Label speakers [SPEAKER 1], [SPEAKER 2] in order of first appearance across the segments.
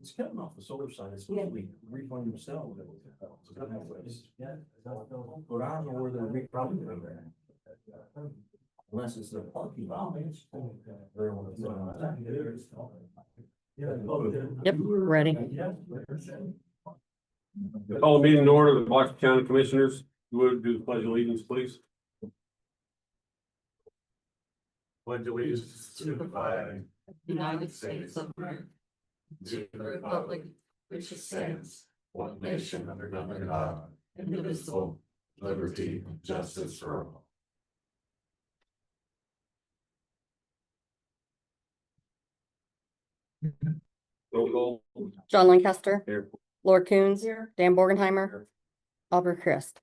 [SPEAKER 1] It's cutting off the solar side, it's supposed to be reclaim themselves. Yeah. But I don't know where they're reclaiming there. Unless it's the parking lot.
[SPEAKER 2] Yep, ready.
[SPEAKER 3] Call the meeting to order of the Blackford County Commissioners. Would do the pledge of allegiance, please. Pledge allegiance
[SPEAKER 4] to the flag, United States of America, to the republic which stands one nation under God, indivisible, liberty, and justice for all.
[SPEAKER 3] Roll call.
[SPEAKER 2] John Lancaster.
[SPEAKER 3] Here.
[SPEAKER 2] Laura Coons. Dan Borgenheimer. Aubrey Christ.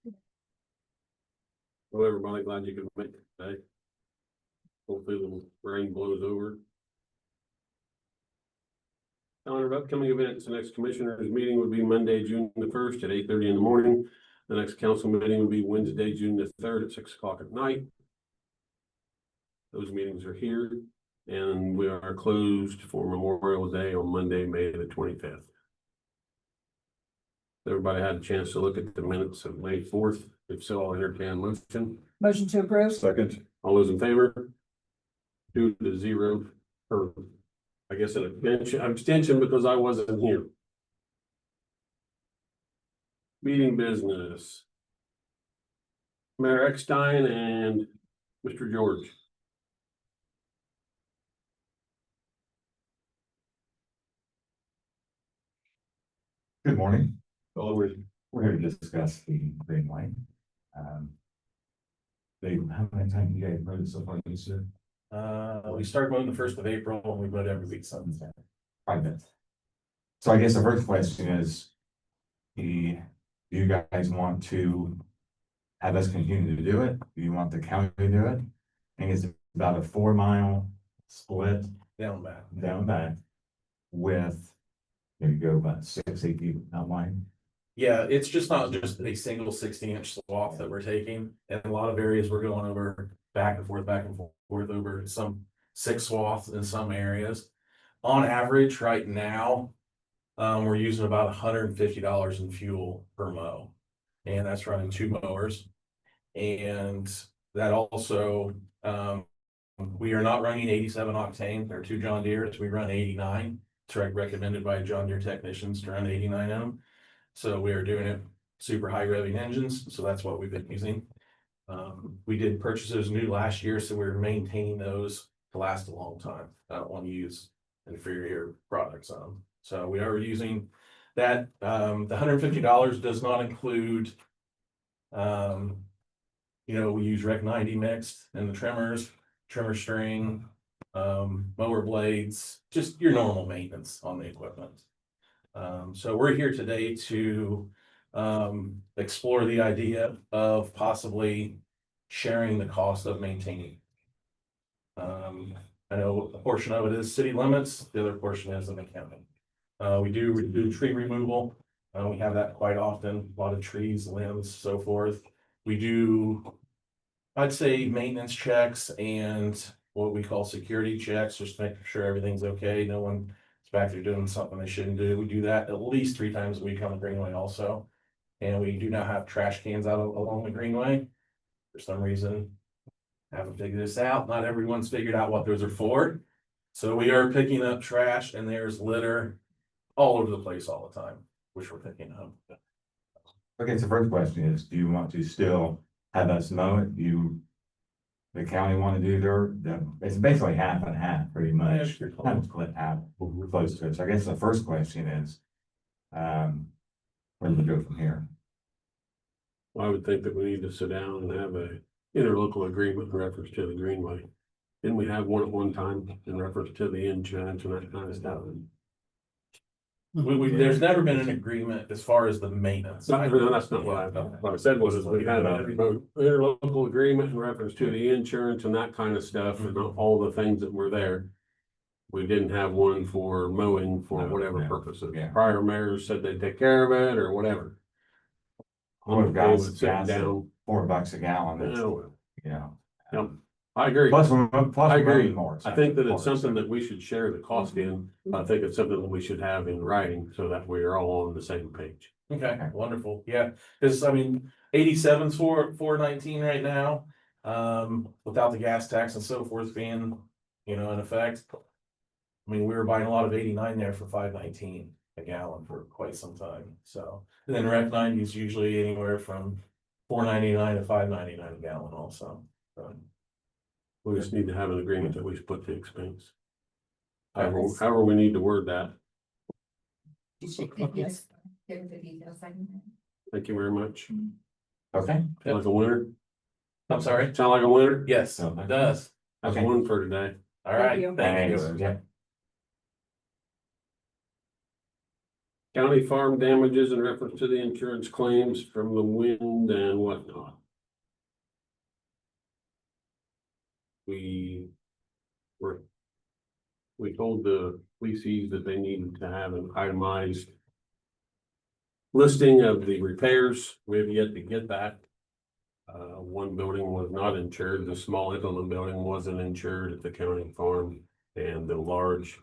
[SPEAKER 3] Well, everybody, glad you could make it today. Hopefully the rain blows over. Calendar of upcoming events, the next commissioners meeting would be Monday, June the 1st at 8:30 in the morning. The next council meeting would be Wednesday, June the 3rd at 6 o'clock at night. Those meetings are here, and we are closed for Memorial Day on Monday, May the 25th. Everybody had a chance to look at the minutes of May 4th. If so, I'll entertain a motion.
[SPEAKER 4] Motion to approve.
[SPEAKER 3] Second. All those in favor? 2-0, or I guess an abstention because I wasn't here. Meeting business. Mayor Eckstein and Mr. George.
[SPEAKER 5] Good morning.
[SPEAKER 3] All over.
[SPEAKER 5] We're here to discuss the Greenway. Dave, how many times you guys mowed it so far this year?
[SPEAKER 1] We started mowing the 1st of April and we mowed every week since.
[SPEAKER 5] 5 minutes. So I guess the first question is, do you guys want to have us continue to do it? Do you want the county to do it? I think it's about a 4-mile split
[SPEAKER 1] Down back.
[SPEAKER 5] down back with, you go about 6-8 feet out wide.
[SPEAKER 1] Yeah, it's just not just a single 60-inch swath that we're taking. In a lot of areas, we're going over back and forth over some 6 swaths in some areas. On average, right now, we're using about $150 in fuel per mow. And that's running 2 mowers. And that also, we are not running 87 octane. There are 2 John Deeres. We run 89. It's recommended by John Deere technicians to run 89 in them. So we are doing it super high revving engines. So that's what we've been using. We did purchase those new last year, so we're maintaining those to last a long time. I don't want to use inferior products on them. So we are using that. The $150 does not include, we use Rec 90 mixed in the trimmers, trimmer string, mower blades, just your normal maintenance on the equipment. So we're here today to explore the idea of possibly sharing the cost of maintaining. I know a portion of it is city limits, the other portion is in the county. We do tree removal. We have that quite often, a lot of trees, limbs, so forth. We do, I'd say, maintenance checks and what we call security checks, just making sure everything's okay. No one is back there doing something they shouldn't do. We do that at least 3 times a week on the Greenway also. And we do not have trash cans out along the Greenway. For some reason, haven't figured this out. Not everyone's figured out what those are for. So we are picking up trash, and there's litter all over the place all the time, which we're picking up.
[SPEAKER 5] Okay, so first question is, do you want to still have us mow it? The county want to do it's basically half and half pretty much. Kind of split half, we're close to it. So I guess the first question is, where do we go from here?
[SPEAKER 3] I would think that we need to sit down and have a interlocal agreement in reference to the Greenway. Didn't we have one at one time in reference to the insurance and that kind of stuff?
[SPEAKER 1] There's never been an agreement as far as the maintenance.
[SPEAKER 3] No, that's not what I said was we had an interlocal agreement in reference to the insurance and that kind of stuff and all the things that were there. We didn't have one for mowing for whatever purposes.
[SPEAKER 5] Yeah.
[SPEAKER 3] Prior mayors said they'd take care of it or whatever.
[SPEAKER 5] What if guys
[SPEAKER 3] sit
[SPEAKER 5] gas
[SPEAKER 3] down.
[SPEAKER 5] $4 a gallon?
[SPEAKER 3] Yeah, well,
[SPEAKER 5] You know.
[SPEAKER 3] Yep. I agree.
[SPEAKER 5] Plus,
[SPEAKER 3] I agree.
[SPEAKER 5] running more.
[SPEAKER 3] I think that
[SPEAKER 5] expensive
[SPEAKER 3] it's
[SPEAKER 5] for it,
[SPEAKER 3] something
[SPEAKER 5] so.
[SPEAKER 3] that we should share the cost in. I think it's something that we should have in writing so that we are all on the same page.
[SPEAKER 1] Okay, wonderful, yeah, cause I mean, 87's $419 right now. Without the gas tax and so forth being, in effect. I mean, we were buying a lot of 89 there for $5.19 a gallon for quite some time, so. And then Rec 90 is usually anywhere from $4.99 to $5.99 a gallon also. So,
[SPEAKER 3] We just need to have an agreement that we split the expense. However,
[SPEAKER 1] Yes.
[SPEAKER 3] however we need to word that.
[SPEAKER 2] Yes.
[SPEAKER 4] Give the details I can.
[SPEAKER 3] Thank you very much.
[SPEAKER 5] Okay.
[SPEAKER 3] Sound like a winner?
[SPEAKER 1] I'm sorry,
[SPEAKER 3] Sound like a winner?
[SPEAKER 1] yes,
[SPEAKER 5] Okay.
[SPEAKER 1] it does.
[SPEAKER 3] That's
[SPEAKER 5] Okay.
[SPEAKER 3] one for today.
[SPEAKER 1] All right,
[SPEAKER 2] you.
[SPEAKER 1] thank you.
[SPEAKER 5] Thanks, yeah.
[SPEAKER 3] County farm damages in reference to the insurance claims from the wind and whatnot. We told the leasees that they needed to have an itemized listing of the repairs. We have yet to get that. One building was not insured. The small Evelyn building wasn't insured at the county farm, and the large,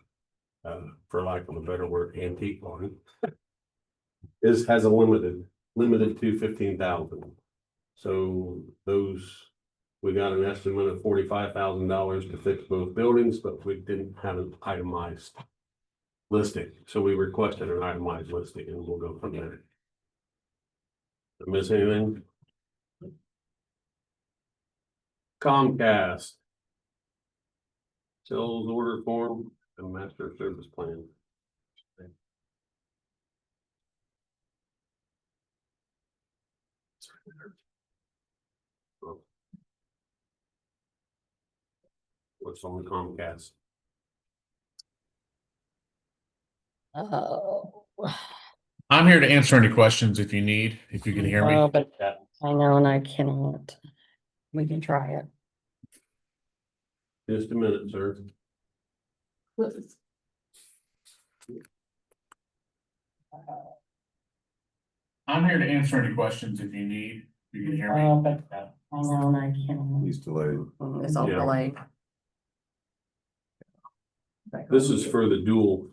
[SPEAKER 3] for lack of a better word, antique barn has a limited to 15,000. So we got an estimate of $45,000 to fix both buildings, but we didn't have an itemized listing. So we requested an itemized listing and we'll go from there. Did I miss anything? Comcast. Sales order form and master service plan. What's on the Comcast?
[SPEAKER 2] Oh,
[SPEAKER 6] I'm here to answer any questions if you need, if you can hear me.
[SPEAKER 2] but I know and I cannot. We can try it.
[SPEAKER 3] Just a minute, sir.
[SPEAKER 6] I'm here to answer any questions if you need, if you can hear me.
[SPEAKER 2] But I know and I cannot.
[SPEAKER 7] He's delayed.
[SPEAKER 2] It's all
[SPEAKER 3] Yeah.
[SPEAKER 2] delayed.
[SPEAKER 3] This is for the dual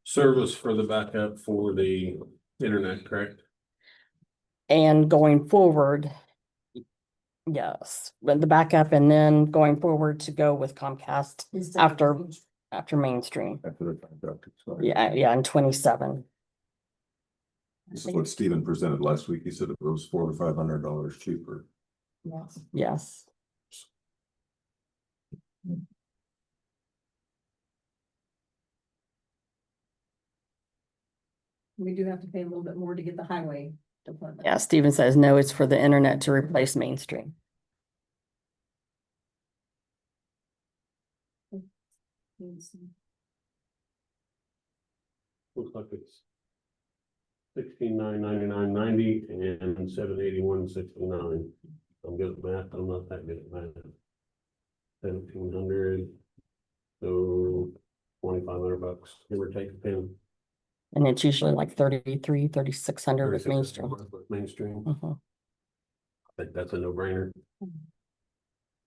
[SPEAKER 3] service for the backup for the internet, correct?
[SPEAKER 2] And going forward. Yes, but the backup and then going forward to go with Comcast after mainstream.
[SPEAKER 7] After the contract expired.
[SPEAKER 2] Yeah, in 27.
[SPEAKER 7] This is what Stephen presented last week. He said it was $400 to $500 cheaper.
[SPEAKER 2] Yes.
[SPEAKER 8] We do have to pay a little bit more to get the highway department.
[SPEAKER 2] Yeah, Steven says, no, it's for the internet to replace mainstream.
[SPEAKER 3] Looks like it's 16,999.90 and 781.69. I'm good at math. I'm not that good at math. 1,700. So $2,500, give or take a penny.
[SPEAKER 2] And it's usually like 33, 3,600 with mainstream.
[SPEAKER 3] Mainstream.
[SPEAKER 2] Mhm.
[SPEAKER 3] I think that's a no-brainer. As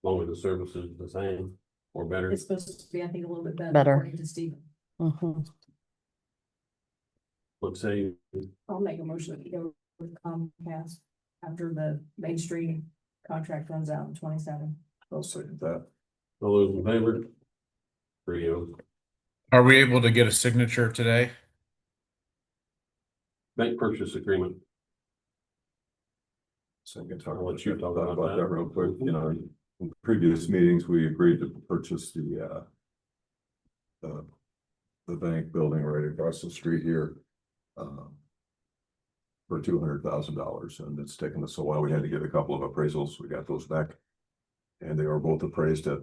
[SPEAKER 3] long as the service is the same or better.
[SPEAKER 8] It's supposed to be, I think, a little bit better.
[SPEAKER 2] Better.
[SPEAKER 8] According to Stephen.
[SPEAKER 2] Mhm.
[SPEAKER 3] Let's say,
[SPEAKER 8] I'll make a motion that we go with Comcast after the mainstream contract runs out in 27.
[SPEAKER 7] I'll second that.
[SPEAKER 3] all those in favor? 3-0.
[SPEAKER 6] Are we able to get a signature today?
[SPEAKER 3] Bank purchase agreement.
[SPEAKER 7] So I can talk
[SPEAKER 3] I'll let you talk about
[SPEAKER 7] about
[SPEAKER 3] that.
[SPEAKER 7] that real quick. In previous meetings, we agreed to purchase the bank building right across the street here. For $200,000, and it's taken us a while. We had to get a couple of appraisals. We got those back. And they were both appraised at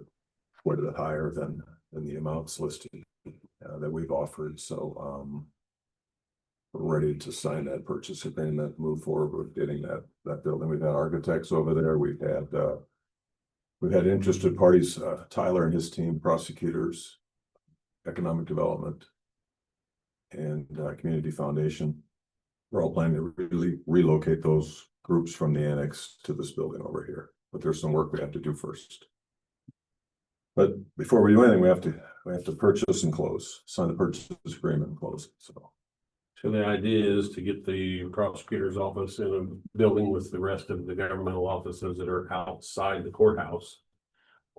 [SPEAKER 7] quite a bit higher than the amounts listed that we've offered, so we're ready to sign that purchase agreement, move forward with getting that building. We've had architects over there. We've had interested parties, Tyler and his team, prosecutors, economic development, and community foundation. We're all planning to really relocate those groups from the annex to this building over here. but there's some work we have to do first. But before we do anything, we have to purchase and close, sign the purchase agreement and close, so.
[SPEAKER 3] So the idea is to get the prosecutor's office in a building with the rest of the governmental offices that are outside the courthouse.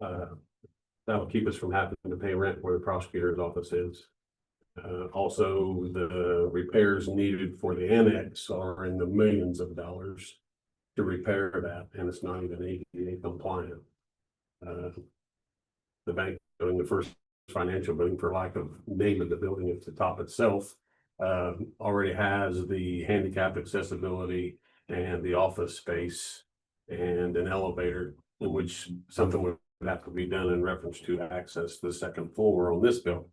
[SPEAKER 3] That'll keep us from having to pay rent where the prosecutor's office is. Also, the repairs needed for the annex are in the millions of dollars to repair that, and it's not even ADA compliant. The bank building, the first financial building, for lack of name of the building at the top itself, already has the handicap accessibility and the office space and an elevator, in which something would have to be done in reference to access the second floor on this building.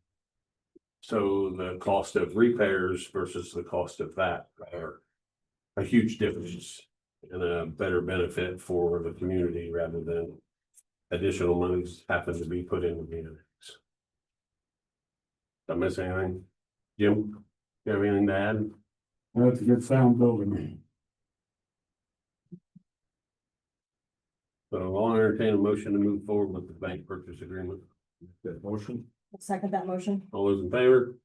[SPEAKER 3] So the cost of repairs versus the cost of that are a huge difference and a better benefit for the community rather than additional monies happen to be put into the annex. Did I miss anything? Jim, you have anything to add?
[SPEAKER 6] That's a good sound building.
[SPEAKER 3] So I'll entertain a motion to move forward with the bank purchase agreement.
[SPEAKER 7] That motion,
[SPEAKER 8] Second that motion.
[SPEAKER 3] All those in favor?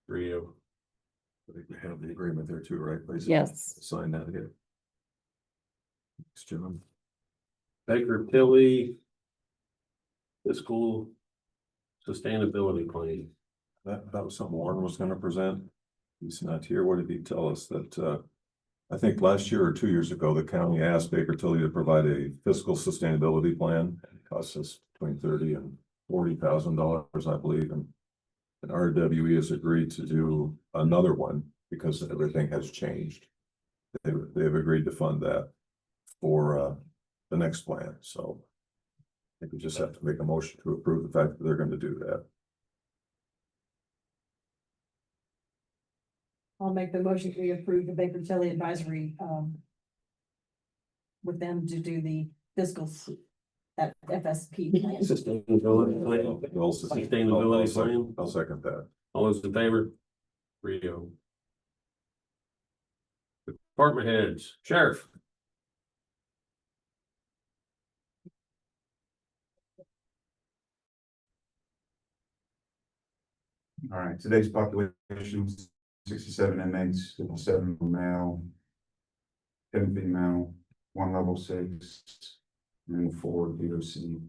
[SPEAKER 3] 3-0.
[SPEAKER 7] I think we have the agreement there too, right? Lisa?
[SPEAKER 2] Yes.
[SPEAKER 7] Sign that here. Thanks, Jim.
[SPEAKER 3] Baker Tilly fiscal sustainability plan.
[SPEAKER 7] That was something Warren was gonna present. He's not here. What did he tell us that, I think last year or 2 years ago, the county asked Baker Tilly to provide a fiscal sustainability plan. It costs us between $30,000 and $40,000, I believe, and RWE has agreed to do another one because everything has changed. They've agreed to fund that for the next plan, so I think we just have to make a motion to approve the fact that they're going to do that.
[SPEAKER 8] I'll make the motion to approve the Baker Tilly advisory, with them to do the fiscal, that FSP plan.
[SPEAKER 3] Sustainability plan. Sustainability plan.
[SPEAKER 7] I'll second that.
[SPEAKER 3] All those in favor? 3-0. Department heads, sheriff.
[SPEAKER 9] All right, today's population, 67 inmates, 57 male, 10 female, 1 level 6, and 4 DOC.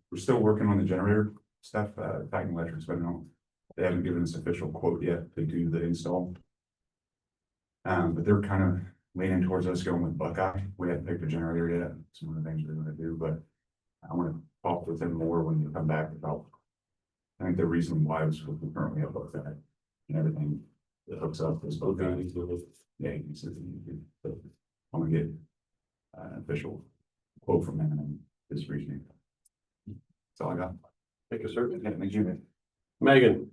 [SPEAKER 9] We're still working on the generator stuff. Titan Electric's been on. They haven't given us official quote yet to do the install. But they're kind of leaning towards us going with Buckeye. We haven't picked a generator yet. It's one of the things we're going to do, but I want to talk with them more when they come back about. I think the reason why was we currently have Buckeye and everything that hooks up is Buckeye. Yeah, he says I'm gonna get an official quote from him and his reasoning. That's all I got.
[SPEAKER 3] Thank you, sir.
[SPEAKER 9] Yeah, thank you.
[SPEAKER 3] Megan.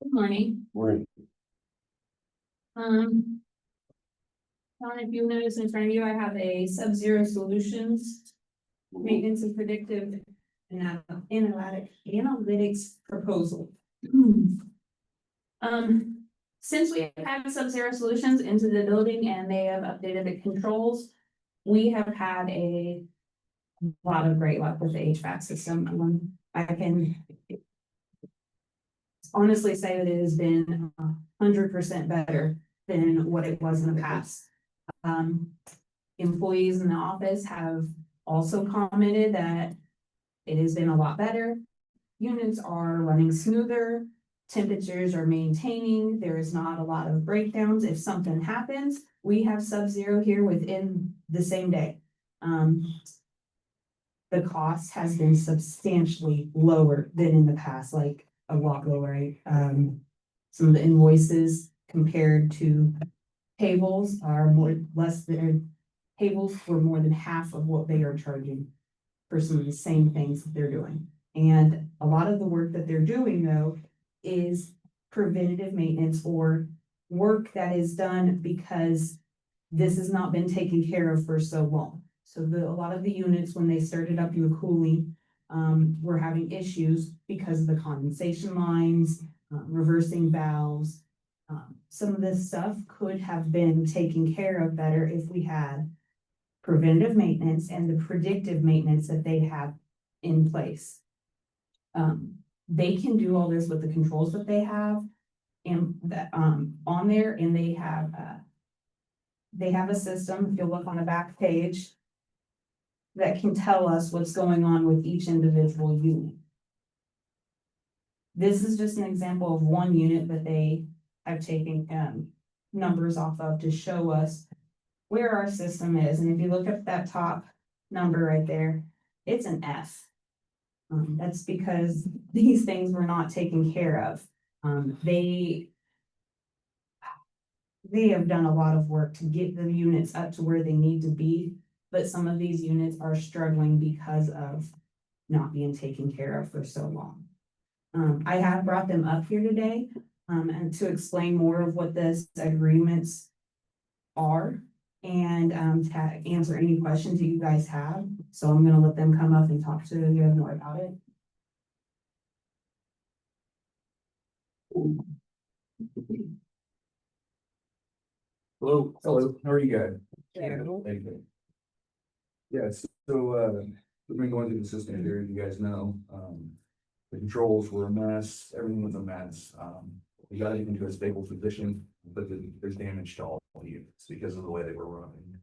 [SPEAKER 10] Good morning.
[SPEAKER 3] Morning.
[SPEAKER 10] Don, if you notice in front of you, I have a Sub-Zero Solutions Maintenance and Predictive Analytics proposal. Since we have had Sub-Zero Solutions into the building and they have updated the controls, we have had a lot of great luck with the HVAC system. I can honestly say that it has been 100% better than what it was in the past. Employees in the office have also commented that it has been a lot better. Units are running smoother, temperatures are maintaining, there is not a lot of breakdowns. If something happens, we have Sub-Zero here within the same day. The cost has been substantially lower than in the past, like a lot lower. Some of the invoices compared to tables are tables for more than half of what they are charging for some of the same things that they're doing. And a lot of the work that they're doing though is preventative maintenance or work that is done because this has not been taken care of for so long. So a lot of the units, when they started up in the cooling, we're having issues because of the condensation lines, reversing valves. Some of this stuff could have been taken care of better if we had preventative maintenance and the predictive maintenance that they have in place. They can do all this with the controls that they have and that, on there, and they have a system, if you look on the back page, that can tell us what's going on with each individual unit. This is just an example of one unit that they have taken, numbers off of to show us where our system is. And if you look at that top number right there, it's an F. That's because these things were not taken care of. They have done a lot of work to get the units up to where they need to be, but some of these units are struggling because of not being taken care of for so long. I have brought them up here today, and to explain more of what this agreements are and, to answer any questions that you guys have. So I'm gonna let them come up and talk to you more about it.
[SPEAKER 3] Hello.
[SPEAKER 9] Hello, how are you guys?
[SPEAKER 2] Yeah.
[SPEAKER 9] Thank you. Yeah, we've been going through the system here, you guys know, the controls were a mess, everything was a mess. We got it into a stable position, but there's damage to all the units because of the way they were running.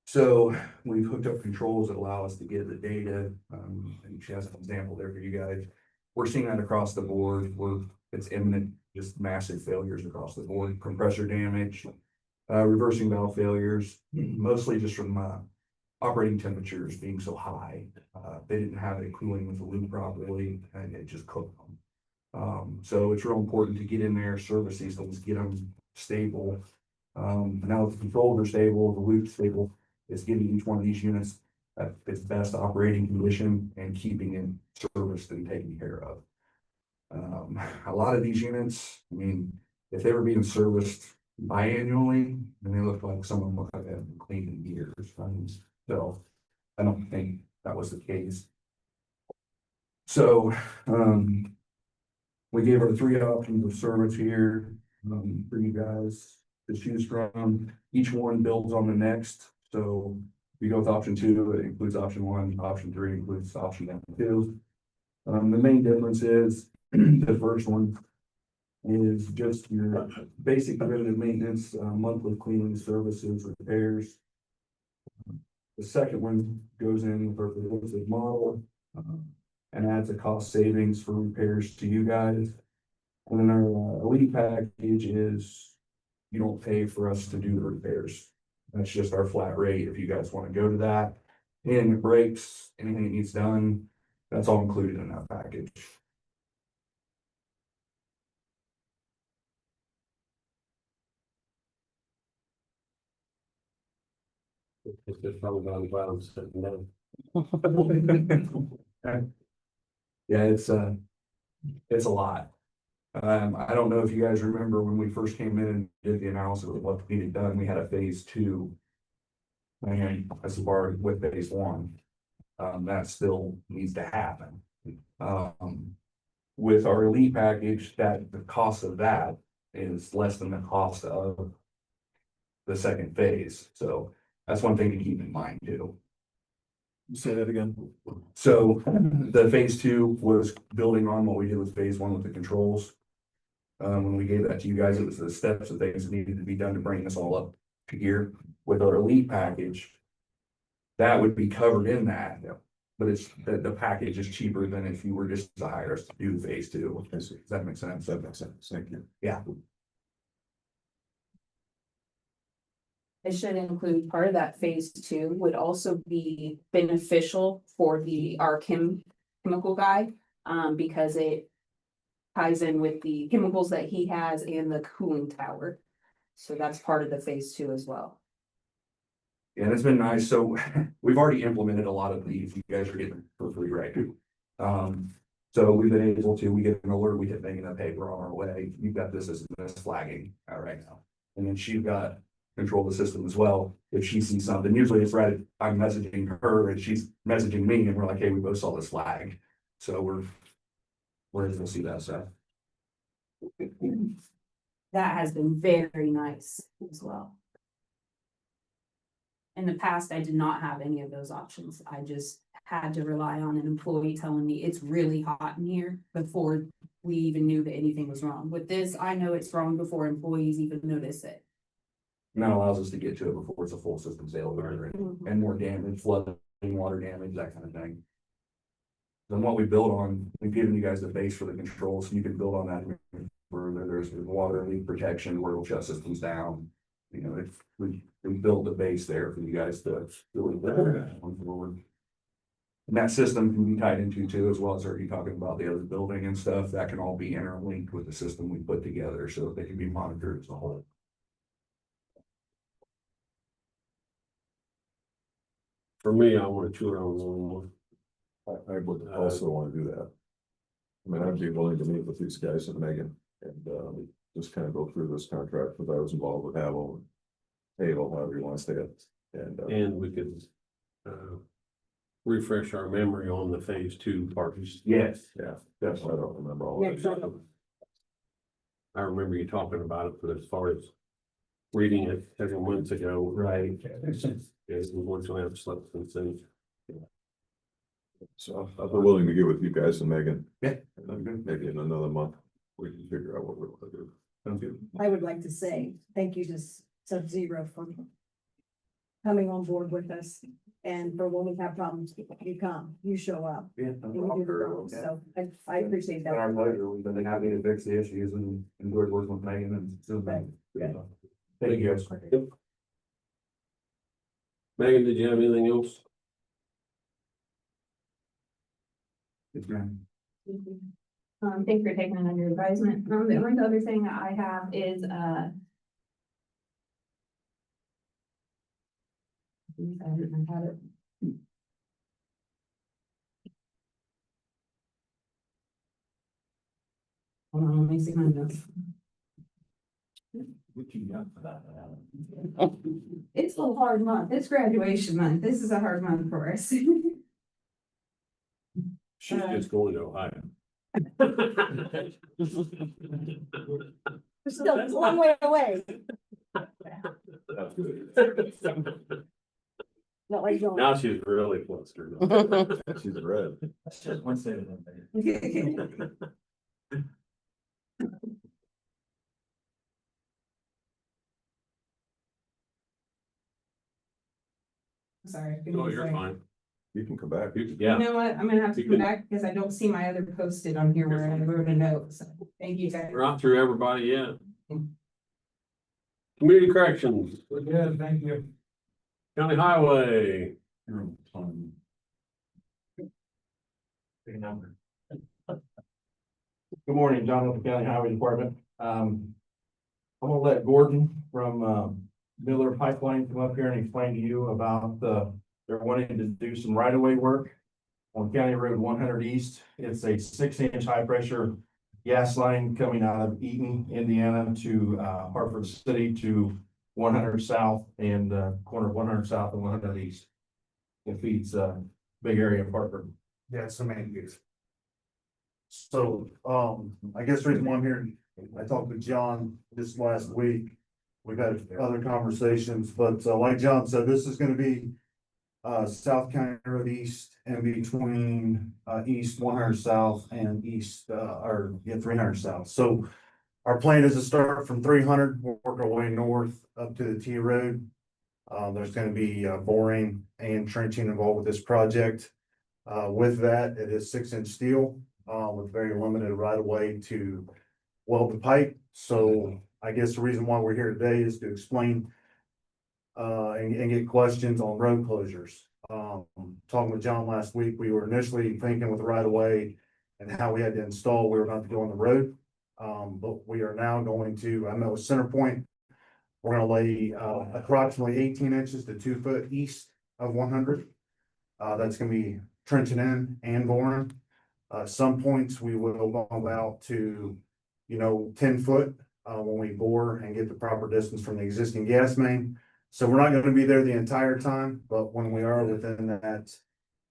[SPEAKER 9] So we've hooked up controls that allow us to get the data, and she has an example there for you guys. We're seeing that across the board, it's imminent, just massive failures across the board, compressor damage, reversing valve failures, mostly just from, operating temperatures being so high. They didn't have it cooling with the loop properly and it just cooked them. So it's real important to get in there, service these things, get them stable. Now the controls are stable, the loop's stable, it's getting each one of these units at its best operating condition and keeping it serviced and taken care of. A lot of these units, I mean, if they were being serviced biannually, then they look like some of them look like they haven't been cleaned in years. So I don't think that was the case. So, we gave our 3 options of service here, for you guys to choose from. Each one builds on the next. So if you go with option 2, it includes option 1, option 3 includes option 2. The main difference is the first one is just your basic preventative maintenance, monthly cleaning services, repairs. The second one goes in for the preventive model, and adds a cost savings for repairs to you guys. And then our elite package is you don't pay for us to do the repairs. That's just our flat rate. If you guys want to go to that, anything that breaks, anything that needs done, that's all included in that package.
[SPEAKER 3] It's just probably on the ground sitting down.
[SPEAKER 9] Yeah, it's a lot. I don't know if you guys remember when we first came in and did the analysis of what needed done, we had a phase 2. And as far as with phase 1, that still needs to happen. With our elite package, that the cost of that is less than the cost of the second phase. So that's one thing to keep in mind too.
[SPEAKER 7] Say that again.
[SPEAKER 9] So the phase 2 was building on what we did with phase 1 with the controls. When we gave that to you guys, it was the steps of things that needed to be done to bring this all up to gear. With our elite package, that would be covered in that, but it's the package is cheaper than if you were just to hire us to do phase 2. Does that make sense?
[SPEAKER 7] That makes sense. Thank you.
[SPEAKER 9] Yeah.
[SPEAKER 10] It should include part of that phase 2 would also be beneficial for our chemical guy, because it ties in with the chemicals that he has and the cooling tower. So that's part of the phase 2 as well.
[SPEAKER 9] Yeah, and it's been nice. So we've already implemented a lot of these. You guys are getting for free, right? So we've been able to, we get an alert, we hit making a paper on our way. You've got this as this flagging right now. And then she's got control the system as well. If she sees something, usually it's right, I'm messaging her and she's messaging me and we're like, hey, we both saw this flag. So we're able to see that stuff.
[SPEAKER 10] That has been very nice as well. In the past, I did not have any of those options. I just had to rely on an employee telling me it's really hot in here before we even knew that anything was wrong. With this, I know it's wrong before employees even notice it.
[SPEAKER 9] And that allows us to get to it before it's a full system failure and more damage, flooding, water damage, that kind of thing. Then what we build on, we've given you guys the base for the controls, so you can build on that further. There's water leak protection where we'll shut systems down. You know, if we build the base there for you guys to really going forward. And that system can be tied into too, as well as already talking about the other building and stuff, that can all be interlinked with the system we put together, so they can be monitored as a whole.
[SPEAKER 3] For me, I want to chew around a little more.
[SPEAKER 7] I would also want to do that. I mean, I'd be willing to meet with these guys and Megan and, just kind of go through this contract, because I was involved with Havel, Havel, however you want to say it.
[SPEAKER 3] And we could, refresh our memory on the phase 2 parties.
[SPEAKER 9] Yes.
[SPEAKER 7] Yeah, that's why I don't remember all that stuff.
[SPEAKER 3] I remember you talking about it, but as far as reading it several months ago.
[SPEAKER 9] Right.
[SPEAKER 3] Yes, we want to have slept since then.
[SPEAKER 7] So I'll be willing to get with you guys and Megan.
[SPEAKER 9] Yeah.
[SPEAKER 7] And then maybe in another month, we can figure out what we're gonna do.
[SPEAKER 9] Sounds good.
[SPEAKER 8] I would like to say thank you to Sub-Zero for coming on board with us. And for when we have problems, you come, you show up.
[SPEAKER 9] Yeah.
[SPEAKER 8] And you do the job. So I appreciate
[SPEAKER 9] It's been our
[SPEAKER 8] that.
[SPEAKER 9] pleasure. We've been happy to fix the issues and enjoyed working with Megan and Zoom. Thank you guys.
[SPEAKER 3] Megan, did you have anything else?
[SPEAKER 9] It's grand.
[SPEAKER 10] Thanks for taking it under advisement. The only other thing that I have is, I had it. Hold on, let me see my notes.
[SPEAKER 9] What you got for that?
[SPEAKER 10] It's a hard month. It's graduation month. This is a hard month for us.
[SPEAKER 3] She's just going to Ohio.
[SPEAKER 8] We're still a long way away. Not like John.
[SPEAKER 3] Now she's really flustered.
[SPEAKER 7] She's red.
[SPEAKER 9] That's just one statement.
[SPEAKER 10] Sorry.
[SPEAKER 3] Oh, you're fine.
[SPEAKER 7] You can come back.
[SPEAKER 10] You
[SPEAKER 3] Yeah,
[SPEAKER 10] know what? I'm gonna have to
[SPEAKER 3] You
[SPEAKER 10] come
[SPEAKER 3] can-
[SPEAKER 10] back because I don't see my other posted on here where I wrote a note. So thank you guys.
[SPEAKER 3] we're not through everybody yet. Community corrections,
[SPEAKER 9] Yeah, thank you.
[SPEAKER 3] county highway.
[SPEAKER 9] Big number.
[SPEAKER 11] Good morning, Jonathan County Highway Department. I'm gonna let Gordon from Miller Pipeline come up here and explain to you about they're wanting to do some right-of-way work on County Road 100 East. It's a 6-inch high-pressure gas line coming out of Eaton, Indiana to Hartford City to 100 South and corner of 100 South and 100 East. It feeds a big area of Hartford.
[SPEAKER 12] Yeah, it's the main use. So, I guess the reason why I'm here, I talked with John this last week. We've had other conversations, but like John said, this is gonna be South County Road East and between East 100 South and East 300 South. So our plan is to start from 300, we'll work our way north up to the T Road. There's gonna be boring and trenching involved with this project. With that, it is 6-inch steel, with very limited right of way to weld the pipe. So I guess the reason why we're here today is to explain and get questions on road closures. Talking with John last week, we were initially thinking with the right of way and how we had to install, we were going to go on the road. But we are now going to, I met with Centerpoint. We're gonna lay approximately 18 inches to 2 foot east of 100. That's gonna be trenching in and boring. Some points we will bump out to, 10 foot when we bore and get the proper distance from the existing gas main. So we're not gonna be there the entire time, but when we are within that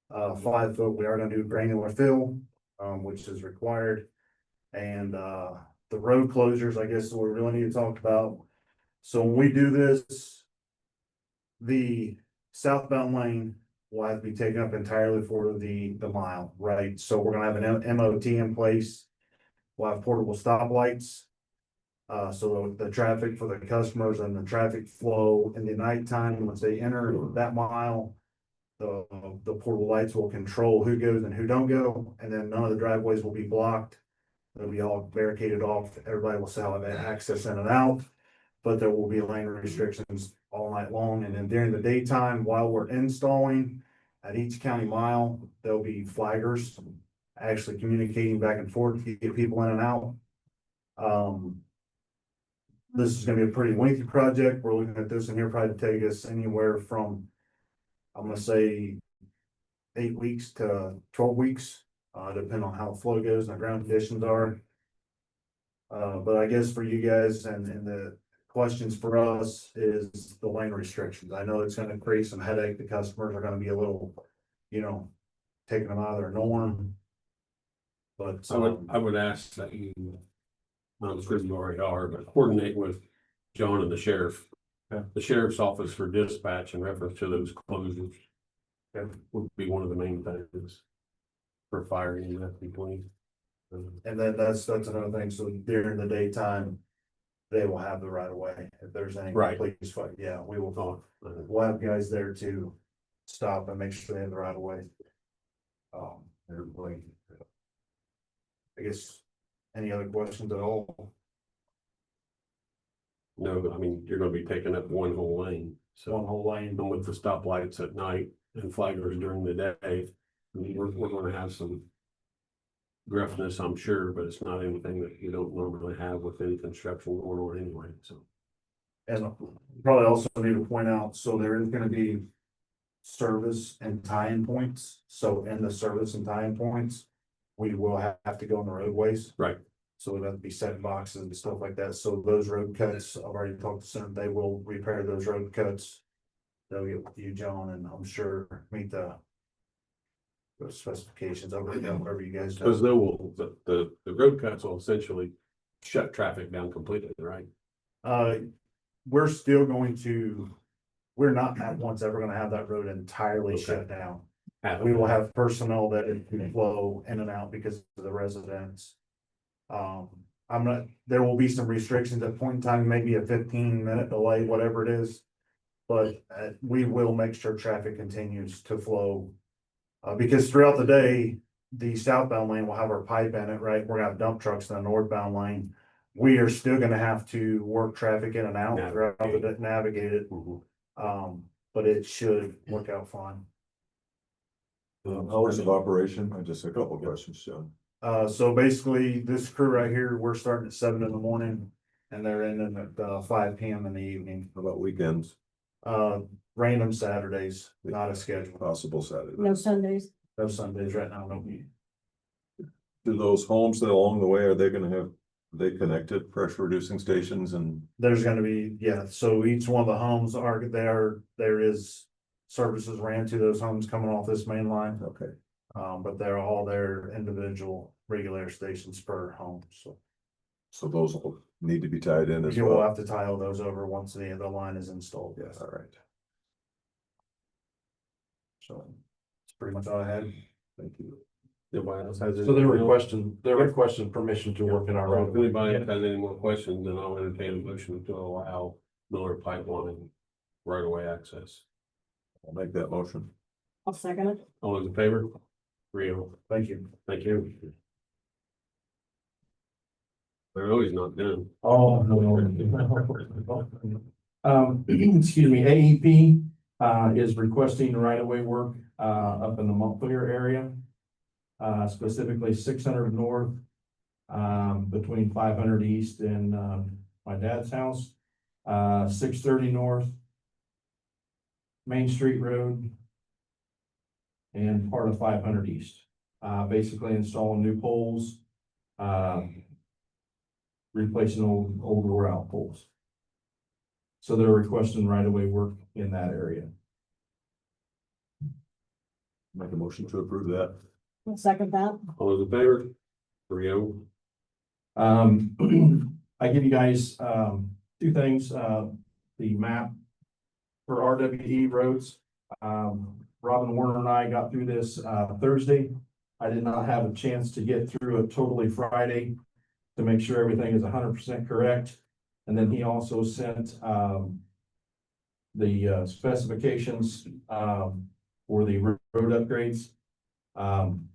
[SPEAKER 12] 5 foot, we are gonna do granular fill, which is required. And, the road closures, I guess, is what we really need to talk about. So when we do this, the southbound lane will have to be taken up entirely for the mile, right? So we're gonna have an MOT in place. We'll have portable stoplights. So the traffic for the customers and the traffic flow in the nighttime, once they enter that mile, the portable lights will control who goes and who don't go, and then none of the driveways will be blocked. They'll be all barricaded off. Everybody will still have access in and out, but there will be lane restrictions all night long. And then during the daytime, while we're installing at each county mile, there'll be flaggers actually communicating back and forth to get people in and out. This is gonna be a pretty lengthy project. We're looking at this in here probably take us anywhere from, I'm gonna say, 8 weeks to 12 weeks, depending on how the flow goes and the ground conditions are. But I guess for you guys and the questions for us is the lane restrictions. I know it's gonna create some headache. The customers are gonna be a little, taking them out of their norm. But
[SPEAKER 3] I would ask that you, I'm sure you already are, but coordinate with John and the sheriff. The sheriff's office for dispatch in reference to those closures. That would be one of the main things for firing in that between.
[SPEAKER 12] And then that's another thing. So during the daytime, they will have the right of way. If there's any
[SPEAKER 3] Right.
[SPEAKER 12] police fight, yeah, we will.
[SPEAKER 3] Oh,
[SPEAKER 12] We'll have guys there to stop and make sure they have the right of way. Everybody. I guess, any other questions at all?
[SPEAKER 3] no, I mean, you're gonna be taking up one whole lane, so.
[SPEAKER 12] One whole lane.
[SPEAKER 3] And with the stoplights at night and flaggers during the day, I mean, we're gonna have some gruffness, I'm sure, but it's not anything that you don't normally have with any construction going on anyway, so.
[SPEAKER 12] And probably also need to point out, so there is gonna be service and tie-in points. So in the service and tie-in points, we will have to go on the roadways.
[SPEAKER 3] Right.
[SPEAKER 12] So it'll have to be set boxes and stuff like that. So those road cuts, I've already talked to them, they will repair those road cuts. They'll get with you, John, and I'm sure meet the specifications over whatever you guys
[SPEAKER 3] Because
[SPEAKER 12] do.
[SPEAKER 3] they will, the road cuts will essentially shut traffic down completely, right?
[SPEAKER 12] We're still going to, we're not at once ever gonna have that road entirely
[SPEAKER 3] Okay.
[SPEAKER 12] shut down. We will have personnel that can flow in and out because of the residents. There will be some restrictions at point in time, maybe a 15-minute delay, whatever it is. But we will make sure traffic continues to flow. Because throughout the day, the southbound lane will have our pipe in it, right? We're gonna have dump trucks in the northbound lane. We are still gonna have to work traffic in and out throughout the day, navigate it. But it should work out fine.
[SPEAKER 7] Hours of operation, just a couple of questions, John.
[SPEAKER 12] So basically, this crew right here, we're starting at 7 in the morning and they're ending at 5 PM in the evening.
[SPEAKER 7] How about weekends?
[SPEAKER 12] Random Saturdays, not a schedule.
[SPEAKER 7] Possible Saturday.
[SPEAKER 8] No Sundays.
[SPEAKER 12] No Sundays right now, no.
[SPEAKER 7] Do those homes that along the way, are they gonna have, they connected pressure reducing stations and?
[SPEAKER 12] There's gonna be, yeah, so each one of the homes are there is services ran to those homes coming off this main line.
[SPEAKER 7] Okay.
[SPEAKER 12] But they're all their individual regular stations per home, so.
[SPEAKER 7] So those will need to be tied in as
[SPEAKER 12] You will
[SPEAKER 7] well.
[SPEAKER 12] have to tile those over once the line is installed, yes.
[SPEAKER 7] All right,
[SPEAKER 12] So that's pretty much all I had.
[SPEAKER 7] thank you.
[SPEAKER 3] Anybody else has?
[SPEAKER 11] So they're requesting permission to work in our
[SPEAKER 3] If
[SPEAKER 11] road.
[SPEAKER 3] anybody has any more questions, then I'll entertain a motion to allow Miller Pipeline right away access.
[SPEAKER 7] I'll make that motion.
[SPEAKER 8] I'll second it.
[SPEAKER 3] All those in favor? Rio,
[SPEAKER 12] Thank you.
[SPEAKER 3] thank you. They're always not done.
[SPEAKER 11] Oh, no. Excuse me, AEP, is requesting right-of-way work, up in the Montclair area. Specifically 600 north, between 500 east and, my dad's house. 630 north. Main Street Road. And part of 500 east. Basically installing new poles. replacing old wore out poles. So they're requesting right of way work in that area.
[SPEAKER 7] Make a motion to approve that.
[SPEAKER 8] I'll second that.
[SPEAKER 3] All those in favor? 3-0.
[SPEAKER 11] I give you guys, two things, the map for RWE roads. Robin Warner and I got through this, Thursday. I did not have a chance to get through it totally Friday to make sure everything is 100% correct. And then he also sent, the specifications, for the road upgrades,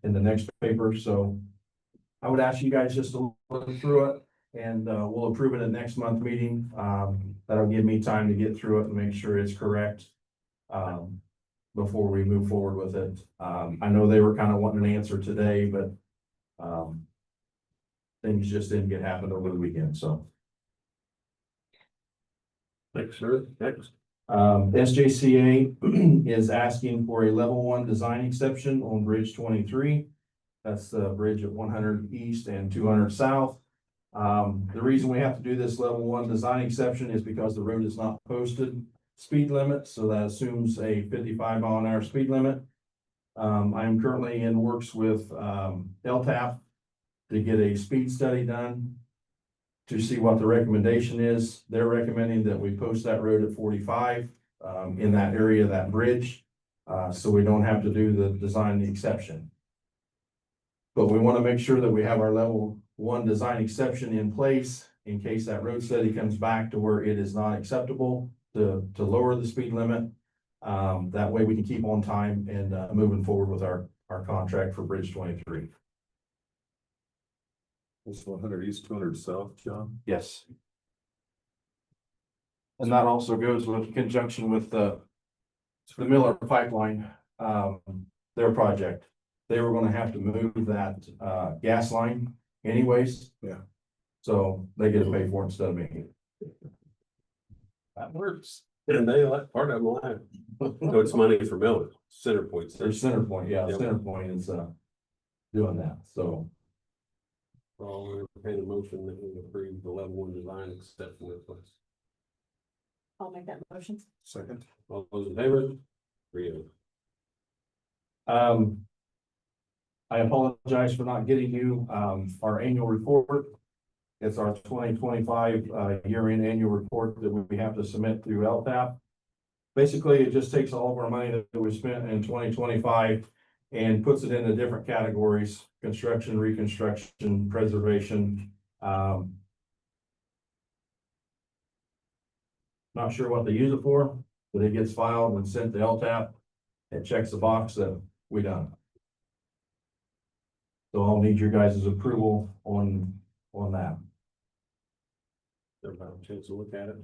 [SPEAKER 11] in the next paper. So I would ask you guys just to look through it and, we'll approve it at next month meeting. That'll give me time to get through it and make sure it's correct, before we move forward with it. I know they were kind of wanting an answer today, but, things just didn't get happened over the weekend, so.
[SPEAKER 3] Thanks, sir. Next.
[SPEAKER 11] SJCA is asking for a level 1 design exception on Bridge 23. That's the bridge at 100 East and 200 South. The reason we have to do this level 1 design exception is because the road is not posted speed limit, so that assumes a 55-mile-an-hour speed limit. I am currently in works with LTAP to get a speed study done to see what the recommendation is. They're recommending that we post that road at 45 in that area, that bridge, so we don't have to do the design exception. But we want to make sure that we have our level 1 design exception in place in case that road study comes back to where it is not acceptable to lower the speed limit. That way we can keep on time and moving forward with our contract for Bridge 23.
[SPEAKER 7] It's 100 East, 200 South, John.
[SPEAKER 11] Yes. And that also goes with conjunction with the Miller pipeline, their project. They were gonna have to move that, gas line anyways.
[SPEAKER 7] Yeah.
[SPEAKER 11] So they get to pay for it instead of me.
[SPEAKER 3] That works. And they let part of them live. So it's money for Miller, Center Point.
[SPEAKER 11] Their Center Point, yeah,
[SPEAKER 3] Yep.
[SPEAKER 11] Center Point is, doing that, so.
[SPEAKER 3] I'll entertain a motion that we approve the level 1 design exception request.
[SPEAKER 8] I'll make that motion.
[SPEAKER 7] Second.
[SPEAKER 3] All those in favor? 3-0.
[SPEAKER 11] I apologize for not getting you, our annual report. It's our 2025, year-end annual report that we have to submit through LTAP. Basically, it just takes all of our money that we spent in 2025 and puts it into different categories: construction, reconstruction, preservation. Not sure what they use it for, but it gets filed and sent to LTAP. It checks the box that we done. So I'll need your guys' approval on that.
[SPEAKER 3] Everybody have a chance to look at it.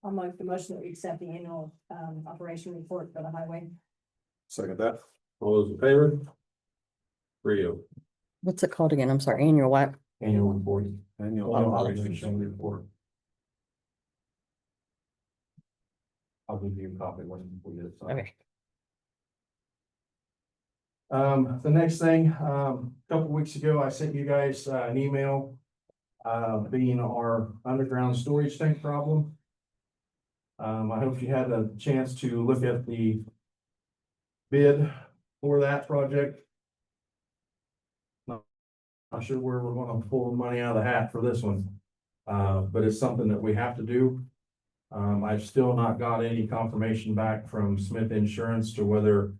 [SPEAKER 8] I'll make the motion that we accept the annual, operation report for the highway.
[SPEAKER 7] Second that.
[SPEAKER 3] All those in favor? 3-0.
[SPEAKER 2] What's it called again? I'm sorry, annual what?
[SPEAKER 11] Annual report.
[SPEAKER 7] Annual
[SPEAKER 11] Operation report. I'll give you a copy when we get it signed.
[SPEAKER 2] Okay.
[SPEAKER 11] The next thing, a couple weeks ago, I sent you guys an email, being our underground storage tank problem. I hope you had a chance to look at the bid for that project. Not sure where we're gonna pull the money out of the hat for this one, but it's something that we have to do. I've still not got any confirmation back from Smith Insurance to whether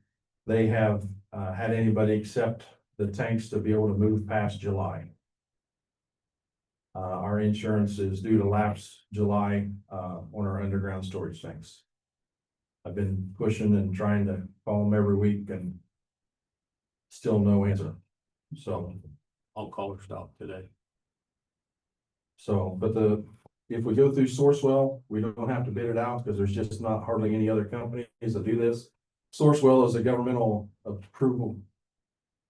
[SPEAKER 11] they have had anybody accept the tanks to be able to move past July. Our insurance is due to lapse July on our underground storage tanks. I've been pushing and trying to call them every week and still no answer. So
[SPEAKER 3] I'll call her stop today.
[SPEAKER 11] but if we go through Sourcewell, we don't have to bid it out because there's just not hardly any other companies that do this. Sourcewell is a governmental approval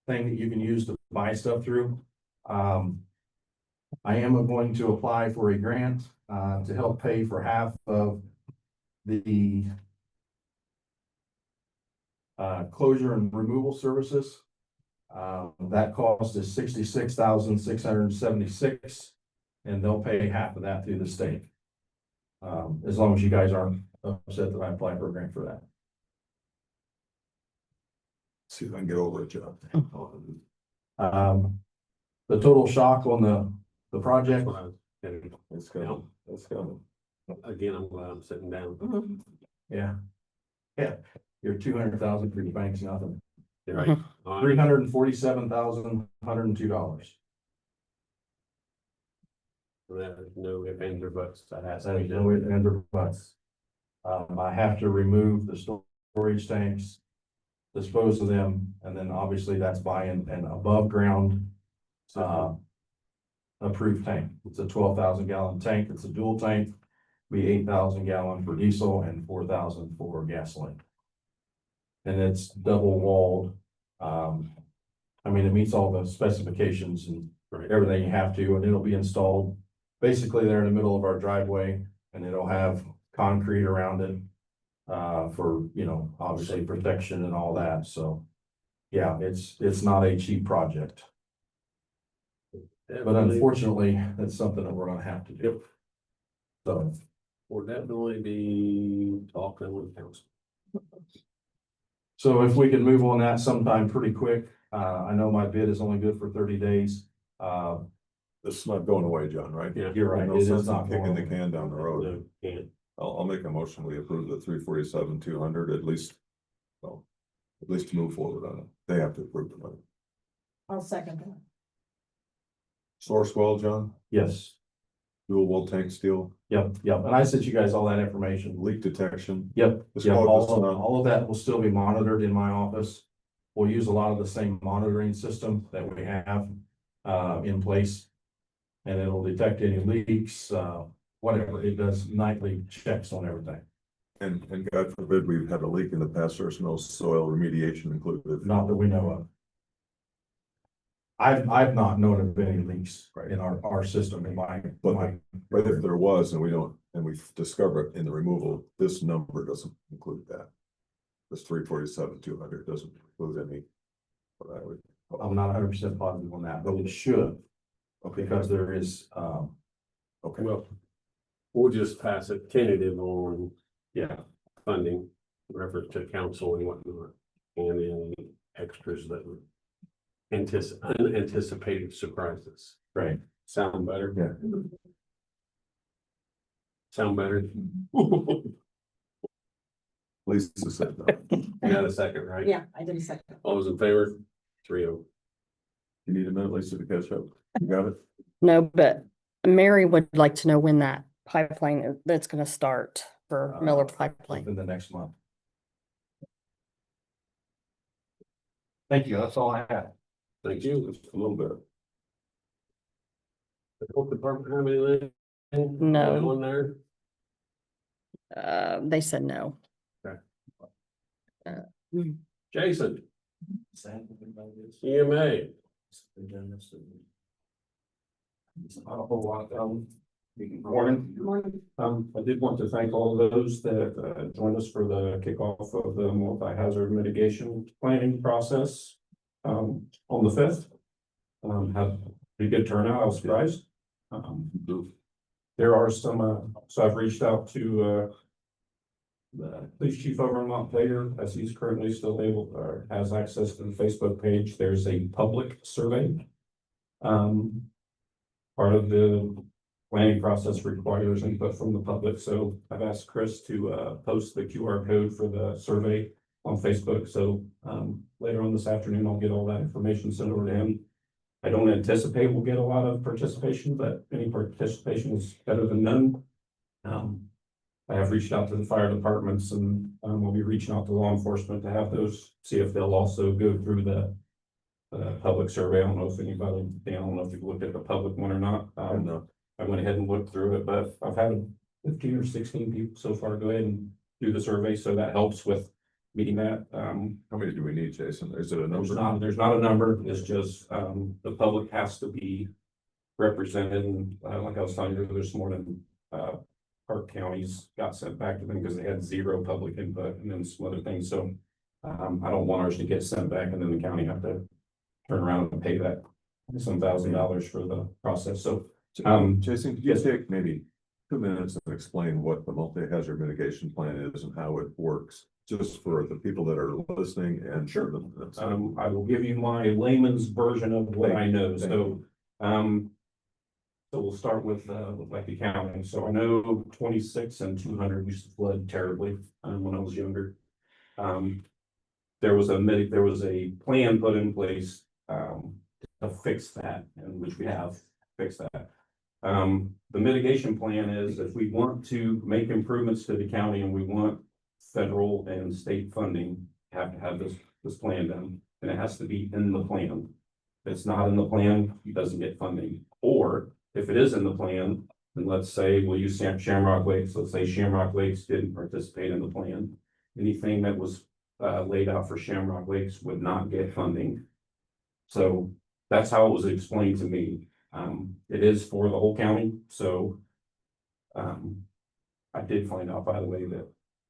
[SPEAKER 11] thing that you can use to buy stuff through. I am going to apply for a grant to help pay for half of the closure and removal services That cost is $66,676, and they'll pay half of that through the state. As long as you guys aren't upset that I apply for a grant for that.
[SPEAKER 7] See if I can get over it, John.
[SPEAKER 11] The total shock on the project,
[SPEAKER 7] It's coming, it's coming.
[SPEAKER 3] Again, I'm glad I'm sitting down.
[SPEAKER 11] yeah. Yeah, your 200,000 for your bank's nothing.
[SPEAKER 3] You're right.
[SPEAKER 11] $347,102.
[SPEAKER 3] There's no ifs, ands, or buts. That has to
[SPEAKER 11] That
[SPEAKER 3] be
[SPEAKER 11] is
[SPEAKER 3] done.
[SPEAKER 11] no ifs, ands, or buts. I have to remove the storage tanks, dispose of them, and then obviously that's buying an above ground approved tank. It's a 12,000 gallon tank. It's a dual tank. Be 8,000 gallon for diesel and 4,000 for gasoline. And it's double walled. I mean, it meets all the specifications and everything you have to, and it'll be installed basically there in the middle of our driveway, and it'll have concrete around it for, you know, obviously protection and all that. So yeah, it's not a cheap project, but unfortunately, that's something that we're gonna have to do. So
[SPEAKER 3] We'll definitely be talking with council.
[SPEAKER 11] So if we can move on that sometime pretty quick, I know my bid is only good for 30 days.
[SPEAKER 7] This is not going away, John, right?
[SPEAKER 3] Yeah.
[SPEAKER 11] You're right,
[SPEAKER 7] No
[SPEAKER 11] it is
[SPEAKER 7] sense in
[SPEAKER 11] not
[SPEAKER 7] kicking
[SPEAKER 11] going
[SPEAKER 7] the
[SPEAKER 11] away.
[SPEAKER 7] can down the road.
[SPEAKER 3] No, can't.
[SPEAKER 7] I'll make a motion, we approve the 347,200 at least. Well, at least to move forward on it. They have to approve the money.
[SPEAKER 8] I'll second that.
[SPEAKER 7] Source well, John,
[SPEAKER 11] Yes,
[SPEAKER 7] dual wall tank steel,
[SPEAKER 11] yep, and I sent you guys all that information.
[SPEAKER 7] leak detection.
[SPEAKER 11] Yep,
[SPEAKER 7] This
[SPEAKER 11] yep,
[SPEAKER 7] quote was
[SPEAKER 11] all
[SPEAKER 7] not-
[SPEAKER 11] of that will still be monitored in my office. We'll use a lot of the same monitoring system that we have in place. And it'll detect any leaks, whatever, it does nightly checks on everything,
[SPEAKER 7] And God forbid we've had a leak in the past, there's no soil remediation included.
[SPEAKER 11] not that we know of. I've not known of any leaks in our system in my.
[SPEAKER 7] But if there was and we don't, and we discover it in the removal, this number doesn't include that. This 347,200 doesn't include any. What I would.
[SPEAKER 11] I'm not 100% positive on that, but it should, because there is,
[SPEAKER 7] Okay,
[SPEAKER 3] Well, we'll just pass a tentative on
[SPEAKER 11] yeah,
[SPEAKER 3] funding, reference to council and whatnot, and any extras that were unanticipated surprises.
[SPEAKER 11] right.
[SPEAKER 3] Sound better?
[SPEAKER 7] Yeah.
[SPEAKER 3] Sound better?
[SPEAKER 7] Lisa said no.
[SPEAKER 3] You got a second, right?
[SPEAKER 8] Yeah, I did a second.
[SPEAKER 3] All those in favor? 3-0.
[SPEAKER 7] You need a minute, Lisa, to catch up. You got it?
[SPEAKER 2] No, but Mary would like to know when that pipeline that's gonna start for Miller Pipeline.
[SPEAKER 11] Within the next month. Thank you, that's all I had.
[SPEAKER 3] Thank you.
[SPEAKER 7] Just a little bit.
[SPEAKER 3] The health department have anything?
[SPEAKER 2] No.
[SPEAKER 3] On there?
[SPEAKER 2] They said no.
[SPEAKER 3] Jason, EMA.
[SPEAKER 11] Not a whole lot, morning.
[SPEAKER 8] Morning.
[SPEAKER 11] I did want to thank all of those that joined us for the kickoff of the multi-hazard mitigation planning process on the 5th. Had a pretty good turnout, I was surprised. There are some, so I've reached out to the police chief over in Montpelier, as he's currently still able, or has access to the Facebook page. There's a public survey. Part of the planning process requires input from the public, so I've asked Chris to post the QR code for the survey on Facebook, so later on this afternoon, I'll get all that information sent over to him. I don't anticipate we'll get a lot of participation, but any participation is better than none. I have reached out to the fire departments and we'll be reaching out to law enforcement to have those, see if they'll also go through the public survey. I don't know if anybody, I don't know if you've looked at the public one or not.
[SPEAKER 7] No.
[SPEAKER 11] I went ahead and looked through it, but I've had 15 or 16 people so far go ahead and do the survey, so that helps with meeting that.
[SPEAKER 7] How many do we need, Jason? Is it a number?
[SPEAKER 11] There's not a number, it's just, the public has to be represented, and like I was telling you this morning, Park counties got sent back to them because they had 0 public input and then some other things, so I don't want ours to get sent back and then the county have to turn around and pay that some $1,000 for the process. So,
[SPEAKER 7] Jason, could you take maybe 2 minutes and explain what the multi-hazard mitigation plan is and how it works? Just for the people that are listening and.
[SPEAKER 11] Sure. I will give you my layman's version of what I know. So, so we'll start with like the county. So I know 26 and 200 used to flood terribly, when I was younger. There was a plan put in place, to fix that, and which we have fixed that. The mitigation plan is if we want to make improvements to the county and we want federal and state funding, have to have this plan done, and it has to be in the plan. If it's not in the plan, it doesn't get funding. Or if it is in the plan, then let's say we'll use Shamrock Lakes. Let's say Shamrock Lakes didn't participate in the plan. Anything that was laid out for Shamrock Lakes would not get funding. So that's how it was explained to me. It is for the whole county, so I did find out, by the way,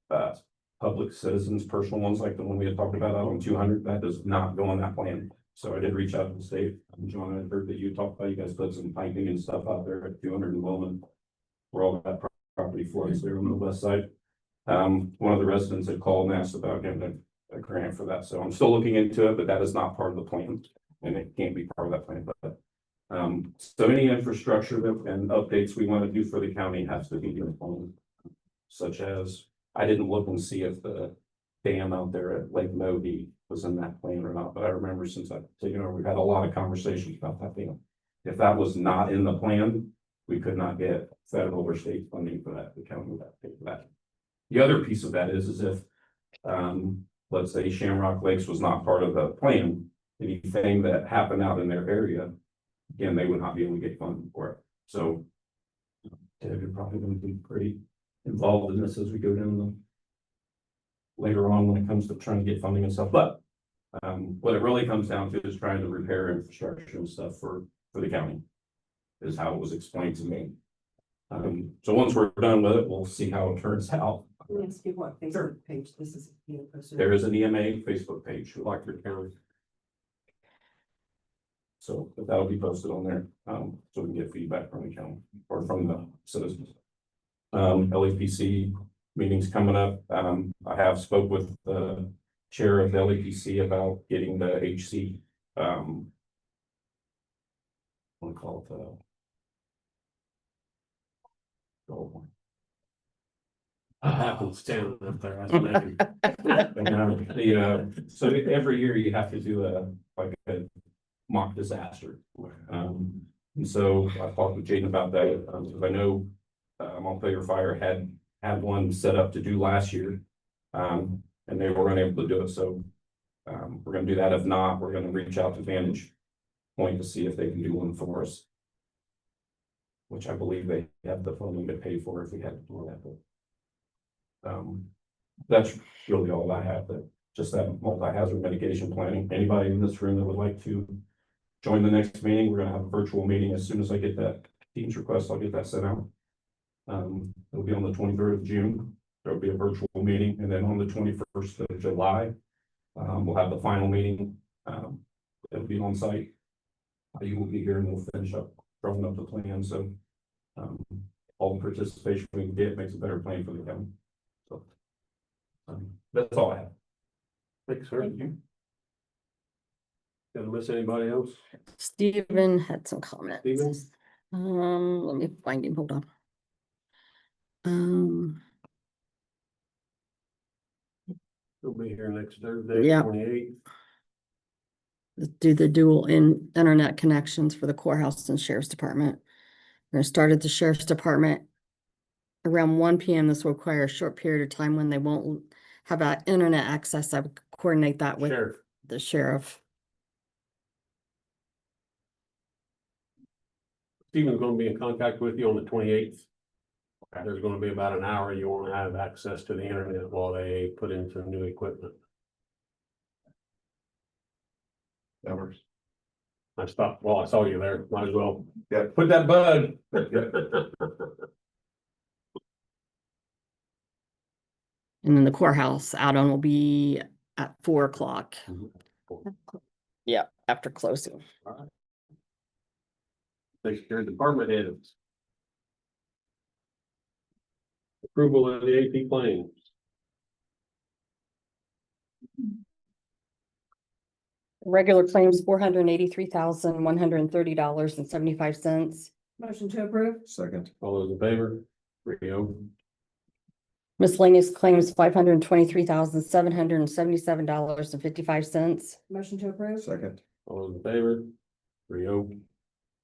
[SPEAKER 11] that public citizens, personal ones like the one we had talked about out on 200, that does not go on that plan. So I did reach out to the state. John, I heard that you talked about, you guys put some piping and stuff out there at 200 in Wilman, where all that property floods there on the west side. One of the residents had called and asked about getting a grant for that, so I'm still looking into it, but that is not part of the plan, and it can't be part of that plan. But so any infrastructure and updates we want to do for the county has to be in the plan, such as I didn't look and see if the dam out there at Lake Moby was in that plan or not, but I remember since I've taken over, we've had a lot of conversations about that dam. If that was not in the plan, we could not get federal or state funding for that. The county would have to pay for that. The other piece of that is if, let's say Shamrock Lakes was not part of the plan, anything that happened out in their area, again, they would not be able to get funding for it. So they're probably going to be pretty involved in this as we go down later on when it comes to trying to get funding and stuff. But what it really comes down to is trying to repair infrastructure and stuff for the county, is how it was explained to me. So once we're done with it, we'll see how it turns out.
[SPEAKER 8] Let's give what Facebook page this is being posted.
[SPEAKER 11] There is an EMA Facebook page for Blackford County. So that'll be posted on there, so we can get feedback from the county or from the citizens. LAPC meetings coming up. I have spoke with the chair of the LAPC about getting the HC, I want to call it
[SPEAKER 3] Happens down up there. That's what I can-
[SPEAKER 11] so every year you have to do a mock disaster. And so I talked with Jaden about that, because I know Montpelier Fire had one set up to do last year, and they were unable to do it. So we're going to do that. If not, we're going to reach out to Vantage Point to see if they can do one for us, which I believe they have the funding to pay for if we had to do that. But, that's really all I have. That just that multi-hazard mitigation planning. Anybody in this room that would like to join the next meeting, we're going to have a virtual meeting. As soon as I get that Teams request, I'll get that sent out. It'll be on the 23rd of June. There'll be a virtual meeting, and then on the 21st of July, we'll have the final meeting. It'll be on site. You will be here, and we'll finish up drawing up the plan. So all the participation we can get makes a better plan for the county. So that's all I have.
[SPEAKER 3] Thanks, sir. Did I miss anybody else?
[SPEAKER 2] Stephen had some comments.
[SPEAKER 3] Stephen?
[SPEAKER 2] Let me find him, hold on.
[SPEAKER 3] He'll be here next Thursday,
[SPEAKER 2] Yeah.
[SPEAKER 3] 28th.
[SPEAKER 2] Let's do the dual internet connections for the courthouse and sheriff's department. We're gonna start at the sheriff's department around 1 p.m. This will require a short period of time when they won't have that internet access. I would coordinate that with
[SPEAKER 3] Sheriff.
[SPEAKER 2] the sheriff.
[SPEAKER 3] Stephen's gonna be in contact with you on the 28th. There's gonna be about an hour you wanna have access to the internet while they put in some new equipment.
[SPEAKER 9] That works.
[SPEAKER 3] I saw you there, might as well.
[SPEAKER 9] Yeah.
[SPEAKER 3] Put that bud.
[SPEAKER 2] And then the courthouse add-on will be at 4 o'clock. Yeah, after closing.
[SPEAKER 3] Takes care of department heads. Approval of the AP claims.
[SPEAKER 2] Regular claims, $483,130.75.
[SPEAKER 8] Motion to approve?
[SPEAKER 7] Second.
[SPEAKER 3] All those in favor? 3-0.
[SPEAKER 2] Miscellaneous claims, $523,777.55.
[SPEAKER 8] Motion to approve?
[SPEAKER 7] Second.
[SPEAKER 3] All those in favor? 3-0.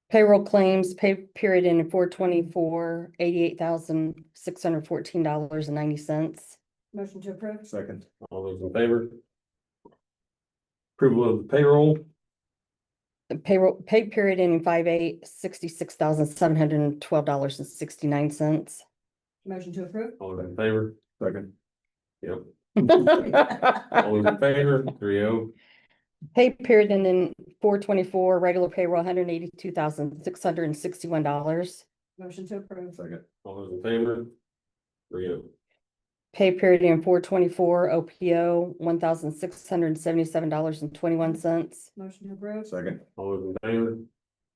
[SPEAKER 2] Payroll claims, pay period in 4/24, $88,614.90.
[SPEAKER 8] Motion to approve?
[SPEAKER 7] Second.
[SPEAKER 3] All those in favor? Approval of the payroll.
[SPEAKER 2] The payroll, pay period in 5/8, $66,712.69.
[SPEAKER 8] Motion to approve?
[SPEAKER 3] All those in favor?
[SPEAKER 7] Second.
[SPEAKER 3] Yep. All those in favor? 3-0.
[SPEAKER 2] Pay period in 4/24, regular payroll, $182,661.
[SPEAKER 8] Motion to approve?
[SPEAKER 7] Second.
[SPEAKER 3] All those in favor? 3-0.
[SPEAKER 2] Pay period in 4/24, OPO, $1,677.21.
[SPEAKER 8] Motion to approve?
[SPEAKER 7] Second.
[SPEAKER 3] All those in favor?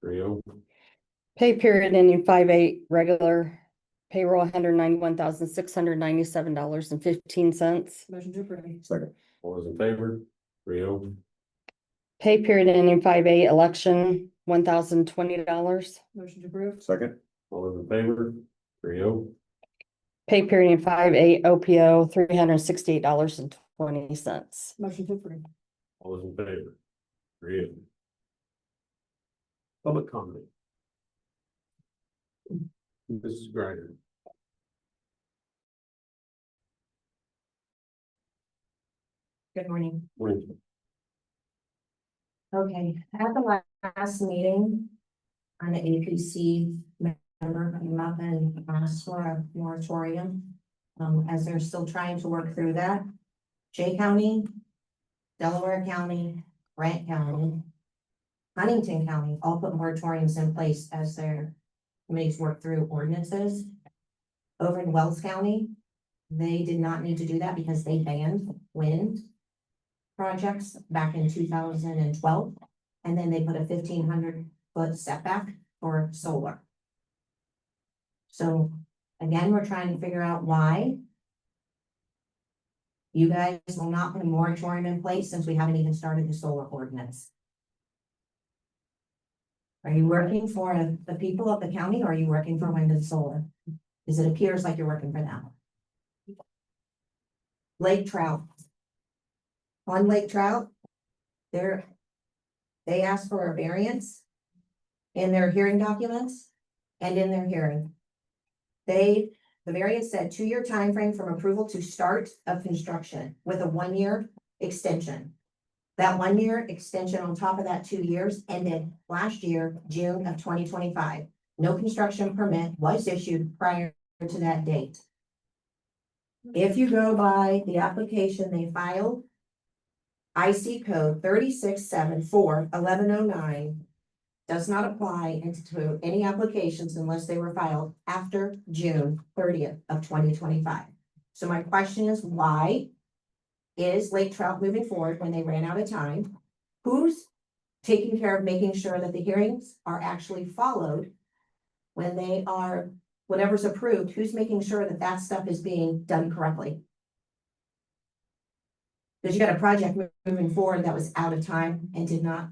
[SPEAKER 3] 3-0.
[SPEAKER 2] Pay period ending 5/8, regular payroll, $191,697.15.
[SPEAKER 8] Motion to approve?
[SPEAKER 7] Second.
[SPEAKER 3] All those in favor? 3-0.
[SPEAKER 2] Pay period ending 5/8, election, $1,020.
[SPEAKER 8] Motion to approve?
[SPEAKER 7] Second.
[SPEAKER 3] All those in favor? 3-0.
[SPEAKER 2] Pay period in 5/8, OPO, $368.20.
[SPEAKER 8] Motion to approve?
[SPEAKER 3] All those in favor? 3-0. Public comment. Mrs. Grider.
[SPEAKER 10] Good morning.
[SPEAKER 3] Morning.
[SPEAKER 10] Okay, at the last meeting, an APC member came up and asked for a moratorium. As they're still trying to work through that. Jay County, Delaware County, Grant County, Huntington County, all put moratoriums in place as their committees work through ordinances. Over in Wells County, they did not need to do that because they banned wind projects back in 2012. And then they put a 1,500-foot setback for solar. So again, we're trying to figure out why you guys will not put a moratorium in place since we haven't even started the solar ordinance. Are you working for the people of the county or are you working for wind and solar? Because it appears like you're working for them. Lake trout. On lake trout, they asked for a variance in their hearing documents and in their hearing. The variance said 2-year time frame from approval to start of construction with a 1-year extension. That 1-year extension on top of that 2 years ended last year, June of 2025. No construction permit was issued prior to that date. If you go by the application they filed, IC code 3674-1109 does not apply to any applications unless they were filed after June 30th of 2025. So my question is, why is Lake Trout moving forward when they ran out of time? Who's taking care of making sure that the hearings are actually followed when they are, whatever's approved, who's making sure that that stuff is being done correctly? Because you got a project moving forward that was out of time and did not.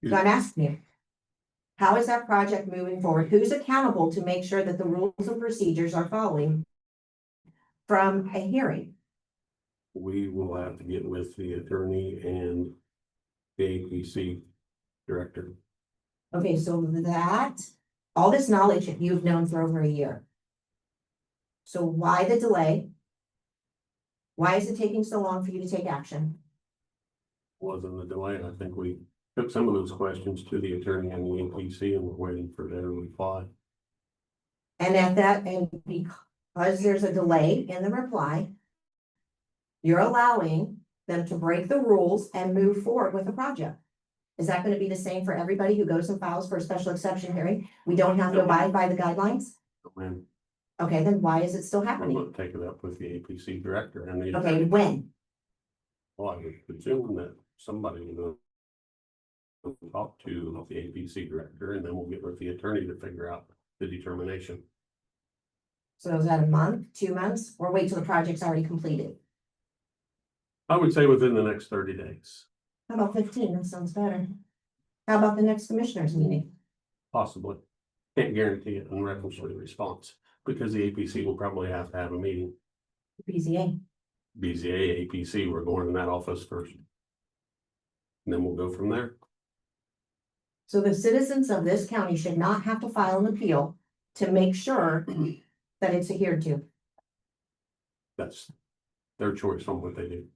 [SPEAKER 10] So I'm asking you, how is that project moving forward? Who's accountable to make sure that the rules and procedures are following from a hearing?
[SPEAKER 3] We will have to get with the attorney and the APC director.
[SPEAKER 10] Okay, so that, all this knowledge that you've known for over a year. So why the delay? Why is it taking so long for you to take action?
[SPEAKER 3] Wasn't the delay. I think we took some of those questions to the attorney and the APC and we're waiting for their reply.
[SPEAKER 10] And because there's a delay in the reply, you're allowing them to break the rules and move forward with the project. Is that going to be the same for everybody who goes and files for a special exception hearing? We don't have to abide by the guidelines?
[SPEAKER 3] Ma'am.
[SPEAKER 4] Okay, then why is it still
[SPEAKER 3] I'm
[SPEAKER 4] happening?
[SPEAKER 3] gonna take it up with the APC director and the.
[SPEAKER 4] Okay, when?
[SPEAKER 3] Well, I would presume that somebody will talk to the APC director and then we'll get with the attorney to figure out the determination.
[SPEAKER 4] So is that a month, 2 months, or wait till the project's already completed?
[SPEAKER 3] I would say within the next 30 days,
[SPEAKER 4] How about 15? That sounds better. How about the next commissioners meeting?
[SPEAKER 3] possibly. Can't guarantee it in reference to the response, because the APC will probably have to have a meeting.
[SPEAKER 4] BZA.
[SPEAKER 3] BZA, APC, we're going in that office first. And then we'll go from there.
[SPEAKER 4] So the citizens of this county should not have to file an appeal to make sure that it's adhered to.
[SPEAKER 3] That's their choice on what they do.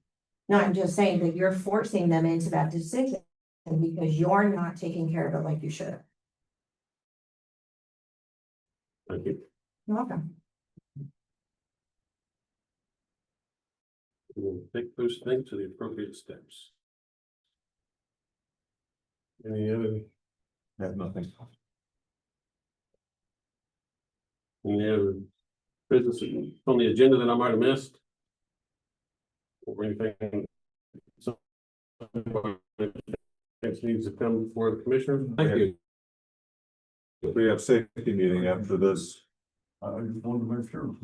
[SPEAKER 4] No, I'm just saying that you're forcing them into that decision because you're not taking care of it like you should.
[SPEAKER 3] Thank you.
[SPEAKER 4] You're welcome.
[SPEAKER 3] We'll take those things to the appropriate steps. Any other,
[SPEAKER 7] I have nothing.
[SPEAKER 3] any other business on the agenda that I might have missed? Or anything? So, next needs to come before the commissioners. Thank you.
[SPEAKER 7] We have safety meeting after this.
[SPEAKER 12] I just wanted to make sure.